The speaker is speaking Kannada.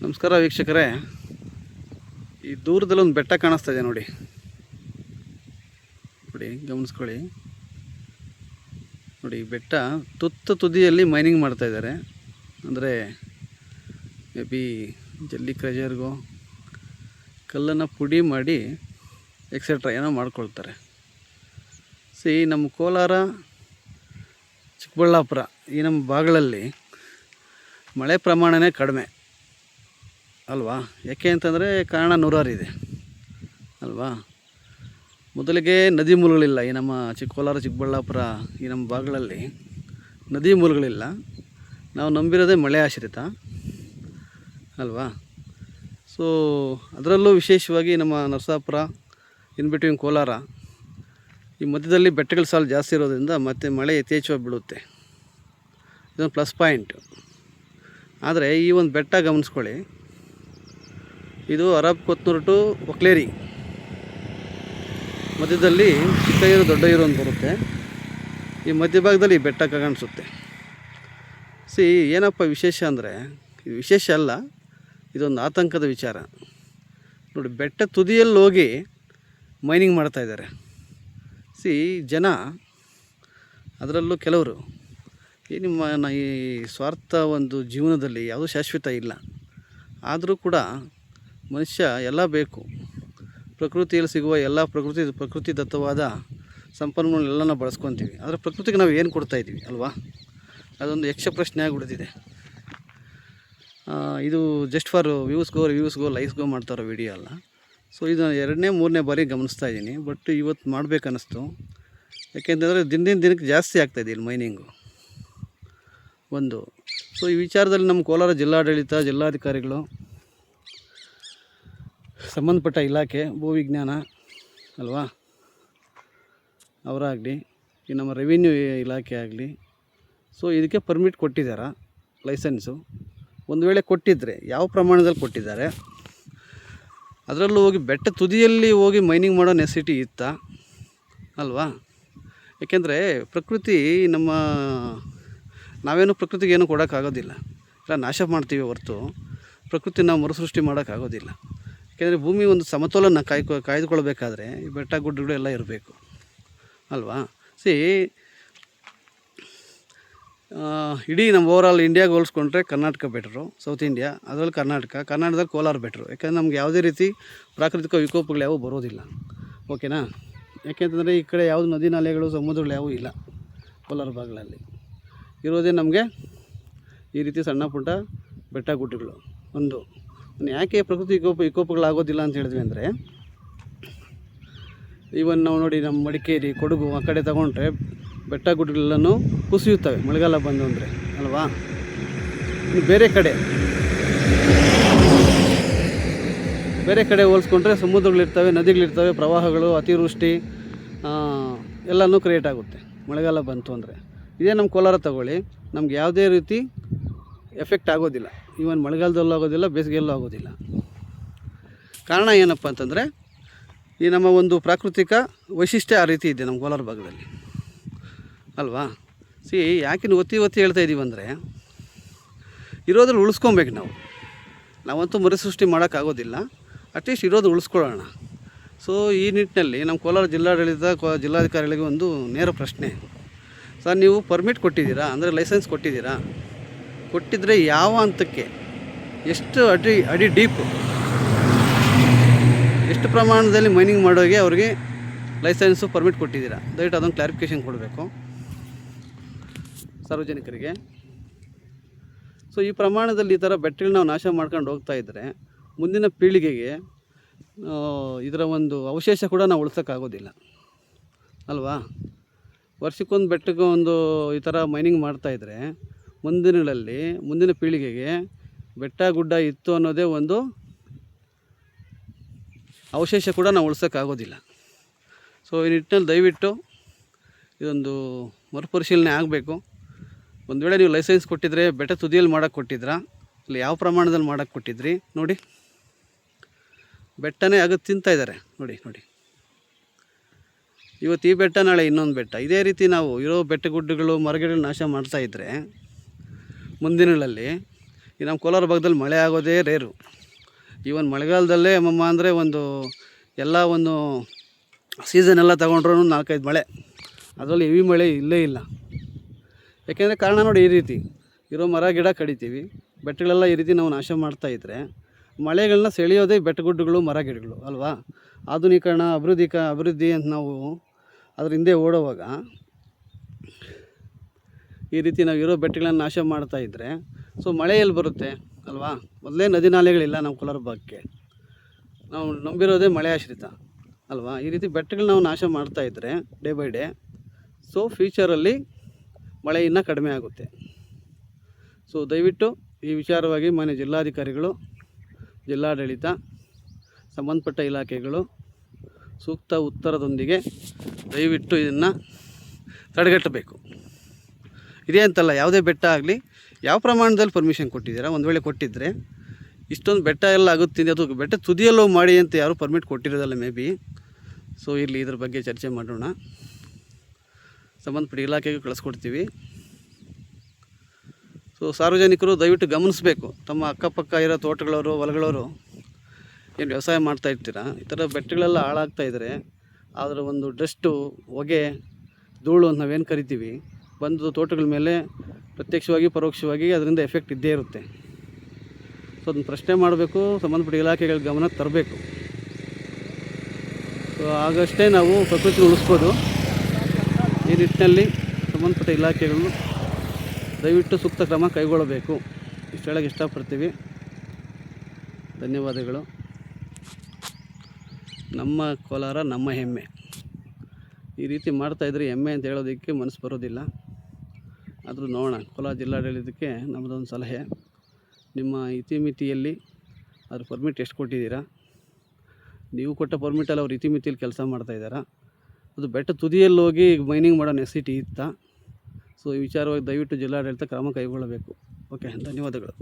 ನಮಸ್ಕಾರ ವೀಕ್ಷಕರೇ, ಈ ದೂರದಲ್ಲಿ ಒಂದು ಬೆಟ್ಟ ಕಾಣಿಸ್ತಾ ಇದೆ ನೋಡಿ. ಗಮನಿಸ್ಕೊಳ್ಳಿ ನೋಡಿ. ಬೆಟ್ಟ ತುದಿಯಲ್ಲಿ ಮೈನಿಂಗ್ ಮಾಡ್ತಾ ಇದ್ದಾರೆ. ಅಂದರೆ ಮೇ ಬಿ ಜಲ್ಲಿ ಕ್ರಷರ್ಗೋ ಕಲ್ಲನ್ನು ಪುಡಿ ಮಾಡಿ ಎಕ್ಸೆಟ್ರಾ ಏನೋ ಮಾಡ್ಕೊಳ್ತಾರೆ. ನಮ್ಮ ಕೋಲಾರ, ಚಿಕ್ಕಬಳ್ಳಾಪುರ ಈ ನಮ್ಮ ಭಾಗಗಳಲ್ಲಿ ಮಳೆ ಪ್ರಮಾಣನೇ ಕಡಿಮೆ ಅಲ್ವಾ? ಯಾಕೆ ಅಂತಂದರೆ ಕಾರಣ ನೂರಾರು ಇದೆ ಅಲ್ವಾ. ಮೊದಲಿಗೆ ನದಿ ಮೂಲಗಳಿಲ್ಲ. ಈ ನಮ್ಮ ಕೋಲಾರ, ಚಿಕ್ಕಬಳ್ಳಾಪುರ ಈ ನಮ್ಮ ಭಾಗಗಳಲ್ಲಿ ನದಿ ಮೂಲಗಳಿಲ್ಲ. ನಾವು ನಂಬಿರೋದೇ ಮಳೆ ಆಶ್ರಿತ ಅಲ್ವಾ. ಸೊ ಅದರಲ್ಲೂ ವಿಶೇಷವಾಗಿ ನಮ್ಮ ನರಸಾಪುರ, ಇನ್ ಬಿಟ್ವೀನ್ ಕೋಲಾರ ಈ ಮಧ್ಯದಲ್ಲಿ ಬೆಟ್ಟಗಳ ಸಾಲು ಜಾಸ್ತಿ ಇರೋದ್ರಿಂದ ಮತ್ತು ಮಳೆ ಯಥೇಚ್ಛವಾಗಿ ಬೀಳುತ್ತೆ. ಇದೊಂದು ಪ್ಲಸ್ ಪಾಯಿಂಟು. ಆದರೆ ಈ ಒಂದು ಬೆಟ್ಟ ಗಮನಿಸ್ಕೊಳ್ಳಿ, ಇದು ಅರಬ್ ಕೊತ್ನೂರು ಟು ಒಕ್ಲೇರಿ ಮಧ್ಯದಲ್ಲಿ ಚಿಕ್ಕ ಏರು ದೊಡ್ಡ ಏರು ಅಂತ ಬರುತ್ತೆ. ಈ ಮಧ್ಯಭಾಗದಲ್ಲಿ ಬೆಟ್ಟ ಕಾಣಿಸುತ್ತೆ. ಏನಪ್ಪ ವಿಶೇಷ ಅಂದರೆ, ಇದು ವಿಶೇಷ ಅಲ್ಲ, ಇದೊಂದು ಆತಂಕದ ವಿಚಾರ ನೋಡಿ. ಬೆಟ್ಟ ತುದಿಯಲ್ಲಿ ಹೋಗಿ ಮೈನಿಂಗ್ ಮಾಡ್ತಾಯಿದ್ದಾರೆ. ಜನ, ಅದರಲ್ಲೂ ಕೆಲವರು ಈ ಸ್ವಾರ್ಥ ಒಂದು ಜೀವನದಲ್ಲಿ ಯಾವುದೂ ಶಾಶ್ವತ ಇಲ್ಲ. ಆದರೂ ಕೂಡ ಮನುಷ್ಯ ಎಲ್ಲ ಬೇಕು. ಪ್ರಕೃತಿಯಲ್ಲಿ ಸಿಗುವ ಎಲ್ಲ ಪ್ರಕೃತಿ ದತ್ತವಾದ ಸಂಪನ್ಮೂಲನೆಲ್ಲನ ಬಳಸ್ಕೊತೀವಿ. ಆದರೆ ಪ್ರಕೃತಿಗೆ ನಾವು ಏನು ಕೊಡ್ತಾಯಿದ್ದೀವಿ ಅಲ್ವಾ? ಅದೊಂದು ಯಕ್ಷ ಪ್ರಶ್ನೆ ಆಗಿಬಿಡ್ತಿದೆ. ಇದು ಜಸ್ಟ್ ಫಾರ್ ವ್ಯೂಸ್ಗೋ ಲೈಕ್ಸ್ಗೋ ಮಾಡ್ತಾರೋ ವಿಡಿಯೋ ಅಲ್ಲ. ಸೊ ಇದು 2ನೇ 3ನೇ ಬಾರಿ ಗಮನಿಸ್ತಾ ಇದ್ದೀನಿ. ಬಟ್ ಇವತ್ತು ಮಾಡಬೇಕನ್ನಿಸ್ತು. ಯಾಕೆಂತಂದರೆ ದಿನಕ್ಕೆ ಜಾಸ್ತಿ ಆಗ್ತಾಯಿದೆ ಇಲ್ಲಿ ಮೈನಿಂಗು ಒಂದು. ಸೊ ಈ ವಿಚಾರದಲ್ಲಿ ನಮ್ಮ ಕೋಲಾರ ಜಿಲ್ಲಾಡಳಿತ, ಜಿಲ್ಲಾಧಿಕಾರಿಗಳು, ಸಂಬಂಧಪಟ್ಟ ಇಲಾಖೆ, ಭೂವಿಜ್ಞಾನ ಅಲ್ವಾ ಅವರಾಗಲಿ, ಈ ನಮ್ಮ ರೆವಿನ್ಯೂ ಇಲಾಖೆ ಆಗಲಿ, ಸೊ ಇದಕ್ಕೆ ಪರ್ಮಿಟ್ ಕೊಟ್ಟಿದ್ದಾರಾ, ಲೈಸೆನ್ಸು ಒಂದು ವೇಳೆ ಕೊಟ್ಟಿದ್ದರೆ ಯಾವ ಪ್ರಮಾಣದಲ್ಲಿ ಕೊಟ್ಟಿದ್ದಾರೆ? ಅದರಲ್ಲೂ ಹೋಗಿ ಬೆಟ್ಟ ತುದಿಯಲ್ಲಿ ಹೋಗಿ ಮೈನಿಂಗ್ ಮಾಡೋ ನೆಸಿಟಿ ಇತ್ತಾ ಅಲ್ವಾ? ಏಕೆಂದರೆ ಪ್ರಕೃತಿ ನಾವೇನು ಪ್ರಕೃತಿಗೆ ಏನೂ ಕೊಡೋಕ್ಕಾಗೋದಿಲ್ಲ. ಇಲ್ಲ, ನಾಶ ಮಾಡ್ತೀವಿ ಹೊರತು ಪ್ರಕೃತಿ ನಾವು ಮರುಸೃಷ್ಟಿ ಮಾಡೋಕ್ಕಾಗೋದಿಲ್ಲ. ಯಾಕೆಂದರೆ ಭೂಮಿ ಒಂದು ಸಮತೋಲನ ಕಾಯ್ದುಕೊಳ್ಬೇಕಾದ್ರೆ ಈ ಬೆಟ್ಟ ಗುಡ್ಡಗಳು ಎಲ್ಲ ಇರಬೇಕು ಅಲ್ವಾ. ಇಡೀ ನಮ್ಮ ಓವರಾಲ್ ಇಂಡಿಯಾಗೆ ಹೋಲಿಸ್ಕೊಂಡ್ರೆ ಕರ್ನಾಟಕ ಬೆಟ್ರು, ಸೌತ್ ಇಂಡಿಯಾ, ಅದರಲ್ಲಿ ಕರ್ನಾಟಕದಲ್ಲಿ ಕೋಲಾರ ಬೆಟ್ರು. ಯಾಕೆಂದರೆ ನಮ್ಗೆ ಯಾವುದೇ ರೀತಿ ಪ್ರಾಕೃತಿಕ ವಿಕೋಪಗಳು ಯಾವುವು ಬರೋದಿಲ್ಲ. ಓಕೆನಾ? ಯಾಕೆಂತಂದರೆ ಈ ಕಡೆ ಯಾವುದು ನದಿ ನಾಲೆಗಳು, ಸಮುದ್ರಗಳು ಯಾವುವು ಇಲ್ಲ. ಕೋಲಾರ ಭಾಗಗಳಲ್ಲಿ ಇರೋದೇ ನಮಗೆ ಈ ರೀತಿ ಸಣ್ಣ ಪುಟ್ಟ ಬೆಟ್ಟ ಗುಡ್ಡಗಳು. ಯಾಕೆ ಪ್ರಕೃತಿ ವಿಕೋಪಗಳಾಗೋದಿಲ್ಲ ಅಂತ ಹೇಳಿದ್ವಿ ಅಂದರೆ, ಈವನ್ ನಾವು ನೋಡಿ ನಮ್ಮ ಮಡಿಕೇರಿ, ಕೊಡಗು ಆ ಕಡೆ ತಗೊಂಡ್ರೆ ಬೆಟ್ಟ ಗುಡ್ಡಗಳೆಲ್ಲನೂ ಕುಸಿಯುತ್ತವೆ ಮಳೆಗಾಲ ಬಂದು ಅಂದರೆ ಅಲ್ವಾ. ಇನ್ನು ಬೇರೆ ಕಡೆ ಹೋಲಿಸ್ಕೊಂಡ್ರೆ ಸಮುದ್ರಗಳಿರ್ತವೆ, ನದಿಗಳಿರ್ತವೆ, ಪ್ರವಾಹಗಳು, ಅತಿವೃಷ್ಟಿ ಎಲ್ಲನೂ ಕ್ರಿಯೇಟ್ ಆಗುತ್ತೆ ಮಳೆಗಾಲ ಬಂತು ಅಂದರೆ. ಇದೇ ನಮ್ಮ ಕೋಲಾರ ತಗೊಳ್ಳಿ, ನಮ್ಗೆ ಯಾವುದೇ ರೀತಿ ಎಫೆಕ್ಟ್ ಆಗೋದಿಲ್ಲ. ಈವನ್ ಮಳೆಗಾಲದಲ್ಲೂ ಆಗೋದಿಲ್ಲ, ಬೇಸಿಗೆಯಲ್ಲೂ ಆಗೋದಿಲ್ಲ. ಕಾರಣ ಏನಪ್ಪ ಅಂತಂದರೆ, ಈ ನಮ್ಮ ಒಂದು ಪ್ರಾಕೃತಿಕ ವೈಶಿಷ್ಟ್ಯ ಆ ರೀತಿ ಇದೆ ನಮ್ಮ ಕೋಲಾರ ಭಾಗದಲ್ಲಿ ಅಲ್ವಾ. ಯಾಕೆ ಒತ್ತಿ ಹೇಳ್ತಾ ಇದ್ದೀವಿ ಅಂದರೆ, ಇರೋದ್ರಲ್ಲಿ ಉಳಿಸ್ಕೊಬೇಕು. ನಾವಂತೂ ಮರುಸೃಷ್ಟಿ ಮಾಡೋಕ್ಕಾಗೋದಿಲ್ಲ. ಅಟ್ಲೀಸ್ಟ್ ಇರೋದು ಉಳಿಸ್ಕೊಳ್ಳೋಣ. ಸೊ ಈ ನಿಟ್ಟಿನಲ್ಲಿ ನಮ್ಮ ಕೋಲಾರ ಜಿಲ್ಲಾಡಳಿತ, ಜಿಲ್ಲಾಧಿಕಾರಿಗಳಿಗೆ ಒಂದು ನೇರ ಪ್ರಶ್ನೆ. ಸರ್, ನೀವು ಪರ್ಮಿಟ್ ಕೊಟ್ಟಿದ್ದೀರಾ, ಅಂದರೆ ಲೈಸೆನ್ಸ್ ಕೊಟ್ಟಿದ್ದರೆ ಯಾವ ಹಂತಕ್ಕೆ, ಎಷ್ಟು ಅಡಿ ಡೀಪು, ಎಷ್ಟು ಪ್ರಮಾಣದಲ್ಲಿ ಮೈನಿಂಗ್ ಮಾಡೋಗೆ ಅವ್ರಿಗೆ ಲೈಸೆನ್ಸು ಪರ್ಮಿಟ್ ಕೊಟ್ಟಿದ್ದೀರಾ? ದಯವಿಟ್ಟು ಅದೊಂದು ಕ್ಲಾರಿಫಿಕೇಷನ್ ಕೊಡಬೇಕು ಸಾರ್ವಜನಿಕರಿಗೆ. ಸೊ ಈ ಪ್ರಮಾಣದಲ್ಲಿ ಈ ಥರ ಬೆಟ್ಟಗಳನ್ನ ನಾವು ನಾಶ ಮಾಡ್ಕೊಂಡು ಹೋಗ್ತಾ ಇದ್ದರೆ ಮುಂದಿನ ಪೀಳಿಗೆಗೆ ಇದರ ಒಂದು ಅವಶೇಷ ಕೂಡ ನಾವು ಉಳಿಸೋಕ್ಕಾಗೋದಿಲ್ಲ ಅಲ್ವಾ. ವರ್ಷಕ್ಕೊಂದು ಬೆಟ್ಟಕ್ಕೆ ಒಂದು ಈ ಥರ ಮೈನಿಂಗ್ ಮಾಡ್ತಾಯಿದ್ರೆ ಮುಂದಿನ ಪೀಳಿಗೆಗೆ ಬೆಟ್ಟ ಗುಡ್ಡ ಇತ್ತು ಅನ್ನೋದೇ ಒಂದು ಅವಶೇಷ ಕೂಡ ನಾವು ಉಳಿಸೋಕ್ಕಾಗೋದಿಲ್ಲ. ಸೊ ಈ ನಿಟ್ಟಿನಲ್ಲಿ ದಯವಿಟ್ಟು ಇದೊಂದು ಮರುಪರಿಶೀಲನೆ ಆಗಬೇಕು. ಒಂದು ವೇಳೆ ನೀವು ಲೈಸೆನ್ಸ್ ಕೊಟ್ಟಿದ್ರೆ ಬೆಟ್ಟ ತುದಿಯಲ್ಲಿ ಮಾಡೋಕ್ಕೆ ಕೊಟ್ಟಿದ್ರಾ, ಇಲ್ಲಿ ಯಾವ ಪ್ರಮಾಣದಲ್ಲಿ ಮಾಡೋಕ್ಕೆ ಕೊಟ್ಟಿದ್ರಿ ನೋಡಿ. ಬೆಟ್ಟನೇ ಆಗೋದು ತಿಂತಾಯಿದ್ದಾರೆ ನೋಡಿ. ಇವತ್ತು ಈ ಬೆಟ್ಟ, ನಾಳೆ ಇನ್ನೊಂದು ಬೆಟ್ಟ. ಇದೇ ರೀತಿ ನಾವು ಇರೋ ಬೆಟ್ಟ ಗುಡ್ಡಗಳು, ಮರಗಿಡಗಳು ನಾಶ ಮಾಡ್ತಾಯಿದ್ರೆ ಮುಂದಿನಗಳಲ್ಲಿ ಈ ನಮ್ಮ ಕೋಲಾರ ಭಾಗದಲ್ಲಿ ಮಳೆ ಆಗೋದೇ ರೇರು. ಈವನ್ ಮಳೆಗಾಲದಲ್ಲೇ ಅಮ್ಮಮ್ಮ ಅಂದರೆ ಎಲ್ಲ ಸೀಸನ್ ಎಲ್ಲ ತಗೊಂಡ್ರೂ 4-5 ಮಳೆ, ಅದರಲ್ಲಿ ಹೆವಿ ಮಳೆ ಇಲ್ಲೇ ಇಲ್ಲ. ಯಾಕೆಂದರೆ ಕಾರಣ ನೋಡಿ, ಈ ರೀತಿ ಇರೋ ಮರ ಗಿಡ ಕಡಿತೀವಿ, ಬೆಟ್ಟಗಳೆಲ್ಲ ಈ ರೀತಿ ನಾವು ನಾಶ ಮಾಡ್ತಾಯಿದ್ರೆ ಮಳೆಗಳನ್ನ ಸೆಳೆಯೋದೇ ಬೆಟ್ಟಗುಡ್ಡಗಳು, ಮರ ಗಿಡಗಳು ಅಲ್ವಾ. ಆಧುನೀಕರಣ, ಅಭಿವೃದ್ಧಿ ಅಂತ ನಾವು ಅದ್ರ ಹಿಂದೆ ಓಡೋವಾಗ ಈ ರೀತಿ ನಾವು ಇರೋ ಬೆಟ್ಟಗಳನ್ನು ನಾಶ ಮಾಡ್ತಾಯಿದ್ರೆ ಸೊ ಮಳೆ ಎಲ್ಲಿ ಬರುತ್ತೆ ಅಲ್ವಾ. ಮೊದಲೇ ನದಿ ನಾಲೆಗಳಿಲ್ಲ ನಮ್ಮ ಕೋಲಾರ ಭಾಗಕ್ಕೆ, ನಾವು ನಂಬಿರೋದೇ ಮಳೆ ಆಶ್ರಿತ ಅಲ್ವಾ. ಈ ರೀತಿ ಬೆಟ್ಟಗಳನ್ನ ನಾವು ನಾಶ ಮಾಡ್ತಾಯಿದ್ರೆ ಡೇ ಬೈ ಡೇ ಸೊ ಫ್ಯೂಚರಲ್ಲಿ ಮಳೆ ಇನ್ನೂ ಕಡಿಮೆ ಆಗುತ್ತೆ. ಸೊ ದಯವಿಟ್ಟು ಈ ವಿಚಾರವಾಗಿ ಮಾನ್ಯ ಜಿಲ್ಲಾಧಿಕಾರಿಗಳು, ಜಿಲ್ಲಾಡಳಿತ, ಸಂಬಂಧಪಟ್ಟ ಇಲಾಖೆಗಳು ಸೂಕ್ತ ಉತ್ತರದೊಂದಿಗೆ ದಯವಿಟ್ಟು ಇದನ್ನು ತಡೆಗಟ್ಟಬೇಕು. ಇದೇ ಅಂತಲ್ಲ, ಯಾವುದೇ ಬೆಟ್ಟ ಆಗಲಿ ಯಾವ ಪ್ರಮಾಣದಲ್ಲಿ ಪರ್ಮಿಷನ್ ಕೊಟ್ಟಿದ್ದೀರಾ, ಒಂದು ವೇಳೆ ಕೊಟ್ಟಿದ್ದರೆ ಇಷ್ಟೊಂದು ಬೆಟ್ಟ ಎಲ್ಲ ಆಗುತ್ತಿದೆ, ಅದು ಬೆಟ್ಟ ತುದಿಯಲ್ಲೂ ಮಾಡಿ ಅಂತ ಯಾರೂ ಪರ್ಮಿಟ್ ಕೊಟ್ಟಿರೋದಲ್ಲ ಮೇ ಬಿ. ಸೊ ಇರಲಿ, ಇದ್ರ ಬಗ್ಗೆ ಚರ್ಚೆ ಮಾಡೋಣ. ಸಂಬಂಧಪಟ್ಟ ಇಲಾಖೆಗೆ ಕಳಿಸ್ಕೊಡ್ತೀವಿ. ಸೊ ಸಾರ್ವಜನಿಕರು ದಯವಿಟ್ಟು ಗಮನಿಸಬೇಕು, ತಮ್ಮ ಅಕ್ಕಪಕ್ಕ ಇರೋ ತೋಟಗಳವರು, ಹೊಲಗಳವರು ಏನು ವ್ಯವಸಾಯ ಮಾಡ್ತಾಯಿರ್ತೀರ, ಈ ಥರ ಬೆಟ್ಟಗಳೆಲ್ಲ ಹಾಳಾಗ್ತಾಯಿದ್ರೆ ಅದರ ಒಂದು ಡಸ್ಟು, ಹೊಗೆ, ಧೂಳು ಅಂತ ನಾವೇನು ಕರಿತೀವಿ ಬಂದು ತೋಟಗಳ ಮೇಲೆ ಪ್ರತ್ಯಕ್ಷವಾಗಿ ಪರೋಕ್ಷವಾಗಿ ಅದರಿಂದ ಎಫೆಕ್ಟ್ ಇದ್ದೇ ಇರುತ್ತೆ. ಸೊ ಅದನ್ನು ಪ್ರಶ್ನೆ ಮಾಡಬೇಕು, ಸಂಬಂಧಪಟ್ಟ ಇಲಾಖೆಗಳ ಗಮನಕ್ಕೆ ತರಬೇಕು. ಸೊ ಆಗಷ್ಟೇ ನಾವು ಪ್ರಕೃತಿ ಉಳಿಸ್ಬೋದು. ಈ ನಿಟ್ಟಿನಲ್ಲಿ ಸಂಬಂಧಪಟ್ಟ ಇಲಾಖೆಗಳು ದಯವಿಟ್ಟು ಸೂಕ್ತ ಕ್ರಮ ಕೈಗೊಳ್ಳಬೇಕು. ಇಷ್ಟು ಹೇಳೋಕ್ಕೆ ಇಷ್ಟಪಡ್ತೀವಿ. ಧನ್ಯವಾದಗಳು. ನಮ್ಮ ಕೋಲಾರ ನಮ್ಮ ಹೆಮ್ಮೆ. ಈ ರೀತಿ ಮಾಡ್ತಾಯಿದ್ರೆ ಹೆಮ್ಮೆ ಅಂತ ಹೇಳೋದಕ್ಕೆ ಮನಸ್ಸು ಬರೋದಿಲ್ಲ. ಆದರೂ ನೋಡೋಣ, ಕೋಲಾರ ಜಿಲ್ಲಾಡಳಿತಕ್ಕೆ ನಮ್ಮದೊಂದು ಸಲಹೆ, ನಿಮ್ಮ ಇತಿಮಿತಿಯಲ್ಲಿ ಅದ್ರ ಪರ್ಮಿಟ್ ಎಷ್ಟು ಕೊಟ್ಟಿದ್ದೀರಾ, ನೀವು ಕೊಟ್ಟ ಪರ್ಮಿಟಲ್ಲಿ ಅವ್ರು ಇತಿಮಿತಿಯಲ್ಲಿ ಕೆಲಸ ಮಾಡ್ತಾಯಿದ್ದಾರಾ, ಅದು ಬೆಟ್ಟ ತುದಿಯಲ್ಲಿ ಹೋಗಿ ಮೈನಿಂಗ್ ಮಾಡೋ ನೆಸಿಟಿ ಇತ್ತಾ. ಸೊ ಈ ವಿಚಾರವಾಗಿ ದಯವಿಟ್ಟು ಜಿಲ್ಲಾಡಳಿತ ಕ್ರಮ ಕೈಗೊಳ್ಳಬೇಕು. ಓಕೆ, ಧನ್ಯವಾದಗಳು.